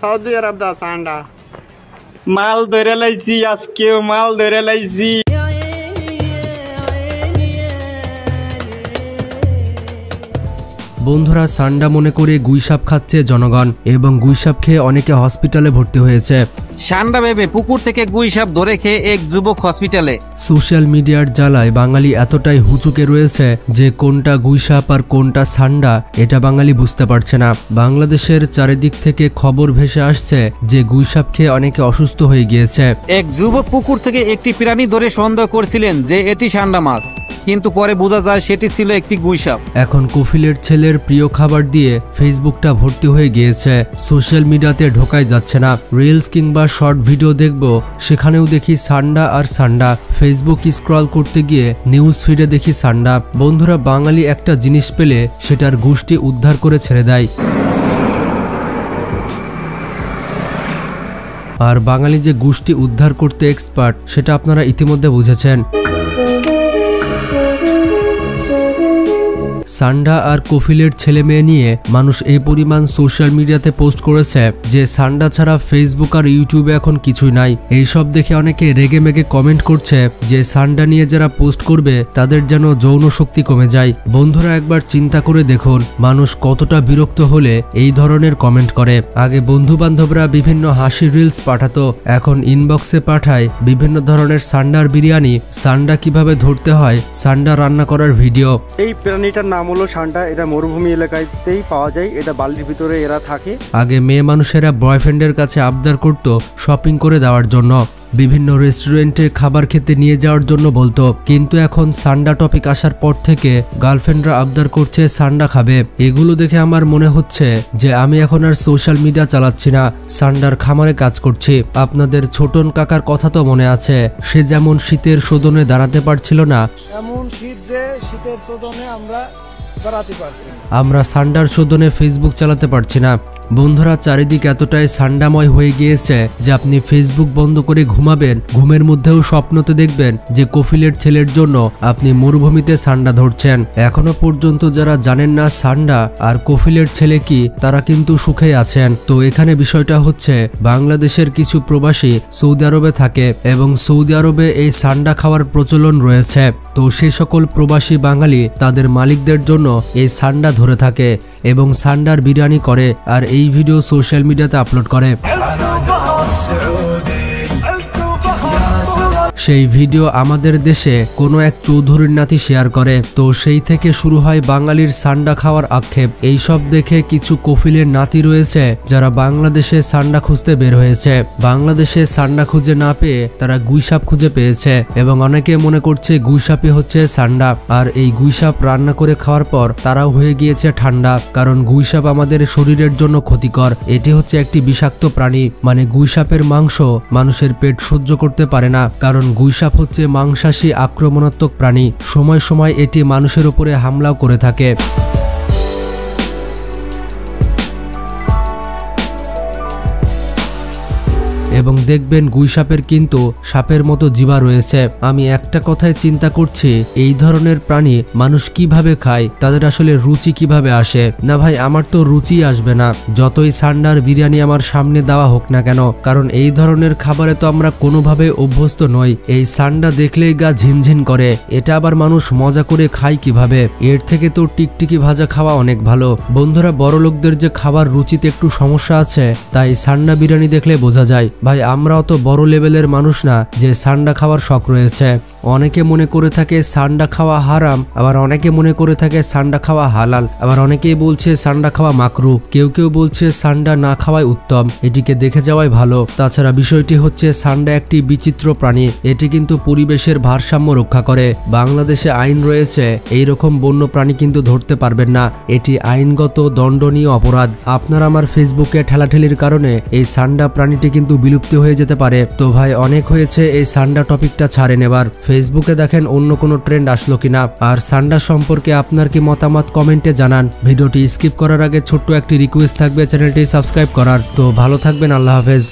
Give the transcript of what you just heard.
Saudi আরব দা সান্ডা মাল ধরে লাইছি, আজকেও মাল ধরে লাইছি। বন্ধুরা, সান্ডা মনে করে গুইসাপ খাচ্ছে জনগণ এবং গুইসাপ খেয়ে অনেকে হসপিটালে ভর্তি হয়েছে। সান্ডা ভেবে পুকুর থেকে গুইসাপ ধরে খেয়ে এক যুবক হসপিটালে। সোশ্যাল মিডিয়ার জ্বালায় বাঙালি এতটাই হুচুকে রয়েছে যে কোনটা গুইসাপ আর কোনটা সান্ডা এটা বাঙালি বুঝতে পারছে না। বাংলাদেশের চারিদিক থেকে খবর ভেসে আসছে যে গুইসাপ খেয়ে অনেকে অসুস্থ হয়ে গিয়েছে। এক যুবক পুকুর থেকে একটি প্রাণী ধরে সন্দেহ করছিলেন যে এটি সান্ডা মাছ, কিন্তু পরে বোঝা যায় সেটি ছিল একটি গুইসাপ। এখন কফিলের ছেলের প্রিয় খাবার দিয়ে ফেসবুকটা ভর্তি হয়ে গিয়েছে। সোশ্যাল মিডিয়াতে ঢোকাই যাচ্ছে না। রিলস কিংবা শর্ট ভিডিও দেখব, সেখানেও দেখি সান্ডা আর সান্ডা। ফেসবুক স্ক্রল করতে গিয়ে নিউজ ফিডে দেখি সান্ডা। বন্ধুরা, বাঙালি একটা জিনিস পেলে সেটার গোষ্ঠী উদ্ধার করে ছেড়ে দেয়। আর বাঙালি যে গোষ্ঠী উদ্ধার করতে এক্সপার্ট সেটা আপনারা ইতিমধ্যে বুঝেছেন। সান্ডা আর কফিলের ছেলে মেয়ে নিয়ে মানুষ এই পরিমাণ সোশ্যাল মিডিয়াতে পোস্ট করেছে যে সান্ডা ছাড়া ফেসবুক আর ইউটিউবে এখন কিছুই নাই। এইসব দেখে অনেকে রেগে মেগে কমেন্ট করছে যে সান্ডা নিয়ে যারা পোস্ট করবে তাদের যেন যৌন শক্তি কমে যায়। বন্ধুরা, একবার চিন্তা করে দেখুন মানুষ কতটা বিরক্ত হলে এই ধরনের কমেন্ট করে। আগে বন্ধু বান্ধবরা বিভিন্ন হাসি রিলস পাঠাতো, এখন ইনবক্সে পাঠায় বিভিন্ন ধরনের সান্ডার বিরিয়ানি, সান্ডা কিভাবে ধরতে হয়, সান্ডা রান্না করার ভিডিও। এই প্রাণীটার নাম হলো সান্ডা। এটা মরুভূমি এলাকাতেই পাওয়া যায়। এটা বালির ভিতরে এরা থাকে। আগে মেয়ে মানুষেরা বয়ফ্রেন্ডের কাছে আবদার করত শপিং করে দেওয়ার জন্য, বিভিন্ন রেস্টুরেন্টে খাবার খেতে নিয়ে যাওয়ার জন্য বলতো, কিন্তু এখন সান্ডা টপিক আসার পর থেকে গার্লফ্রেন্ডরা আবদার করছে সান্ডা খাবে। এগুলো দেখে আমার মনে হচ্ছে যে আমি এখন আর সোশ্যাল মিডিয়া চালাচ্ছি না, সান্ডার খামারে কাজ করছি। আপনাদের ছোটন কাকার কথা তো মনে আছে, সে যেমন শীতের শোধনে দাঁড়াতে পারছিল না, এমন শীত যে শীতের শোধনে আমরা সান্ডার শোধনে ফেসবুক চালাতে পারছি না। বন্ধুরা, চারিদিক এতটাই সান্ডাময় হয়ে গিয়েছে যে আপনি ফেসবুক বন্ধ করে ঘুমাবেন, ঘুমের মধ্যেও স্বপ্নতে দেখবেন যে কফিলের ছেলের জন্য আপনি মরুভূমিতে সান্ডা ধরছেন। এখনো পর্যন্ত যারা জানেন না সান্ডা আর কফিলের ছেলে কি, তারা কিন্তু সুখে আছেন। তো এখানে বিষয়টা হচ্ছে বাংলাদেশের কিছু প্রবাসী সৌদি আরবে থাকে এবং সৌদি আরবে এই সান্ডা খাওয়ার প্রচলন রয়েছে। তো সেই সকল প্রবাসী বাঙালি তাদের মালিকদের জন্য এই সান্ডা ধরে থাকে এবং সান্ডার বিরিয়ানি করে আর এই ভিডিও সোশ্যাল মিডিয়াতে আপলোড করে। সেই ভিডিও আমাদের দেশে কোনো এক চৌধুরীর নাতি শেয়ার করে। তো সেই থেকে শুরু হয় বাঙালির সান্ডা খাওয়ার আক্ষেপ। এইসব দেখে কিছু কফিলের নাতি রয়েছে যারা বাংলাদেশে সান্ডা খুঁজতে বের হয়েছে। বাংলাদেশে সান্ডা খুঁজে না পেয়ে তারা গুইসাপ খুঁজে পেয়েছে এবং অনেকে মনে করছে গুইসাপই হচ্ছে সান্ডা। আর এই গুইসাপ রান্না করে খাওয়ার পর তারাও হয়ে গিয়েছে ঠান্ডা, কারণ গুইসাপ আমাদের শরীরের জন্য ক্ষতিকর। এটি হচ্ছে একটি বিষাক্ত প্রাণী, মানে গুইসাপের মাংস মানুষের পেট সহ্য করতে পারে না, কারণ গুইসাপ হচ্ছে মাংসাশী আক্রমণাত্মক প্রাণী। সময় সময় এটি মানুষের উপরে হামলাও করে থাকে। এবং দেখবেন গুইসাপের কিন্তু সাপের মতো জিভা রয়েছে। আমি একটা কথাই চিন্তা করছি, এই ধরনের প্রাণী মানুষ কিভাবে খায়, তাদের আসলে রুচি কিভাবে আসে? না ভাই, আমার তো রুচি আসবে না যতই সান্ডার বিরিয়ানি আমার সামনে দেওয়া হোক না কেন, কারণ এই ধরনের খাবারে তো আমরা কোনোভাবে অভ্যস্ত নই। এই সান্ডা দেখলেই গা ঝিনঝিন করে, এটা আবার মানুষ মজা করে খায় কিভাবে? এর থেকে তো টিকটিকি ভাজা খাওয়া অনেক ভালো। বন্ধুরা, বড় লোকদের যে খাবার রুচিতে একটু সমস্যা আছে, তাই সান্ডা বিরিয়ানি দেখলে বোঝা যায় ভাই আমরাও তো বড় লেভেলের মানুষ না যে সান্ডা খাওয়ার শখ রয়েছে। অনেকে মনে করে থাকে সান্ডা খাওয়া হারাম, আবার অনেকে মনে করে থাকে সান্ডা খাওয়া হালাল, আবার অনেকেই বলছে সান্ডা খাওয়া মাকরু, কেউ কেউ বলছে সান্ডা না খাওয়াই উত্তম, এটিকে দেখে যাওয়াই ভালো। তাছাড়া বিষয়টি হচ্ছে সান্ডা একটি বিচিত্র প্রাণী, এটি কিন্তু পরিবেশের ভারসাম্য রক্ষা করে। বাংলাদেশে আইন রয়েছে এইরকম বন্য প্রাণী কিন্তু ধরতে পারবেন না, এটি আইনগত দণ্ডনীয় অপরাধ। আপনার আমার ফেসবুকে ঠেলাঠেলির কারণে এই সান্ডা প্রাণীটি কিন্তু বিলুপ্তি হয়ে যেতে পারে। তো ভাই অনেক হয়েছে, এই সান্ডা টপিকটা ছাড়েন এবার। ফেসবুকে দেখেন অন্য কোনো ট্রেন্ড আসলো কিনা। আর সান্ডা সম্পর্কে আপনার কি মতামত কমেন্টে জানান। ভিডিওটি স্কিপ করার আগে ছোট্ট একটি রিকোয়েস্ট থাকবে চ্যানেলটি সাবস্ক্রাইব করার। তো ভালো থাকবেন, আল্লাহ হাফেজ।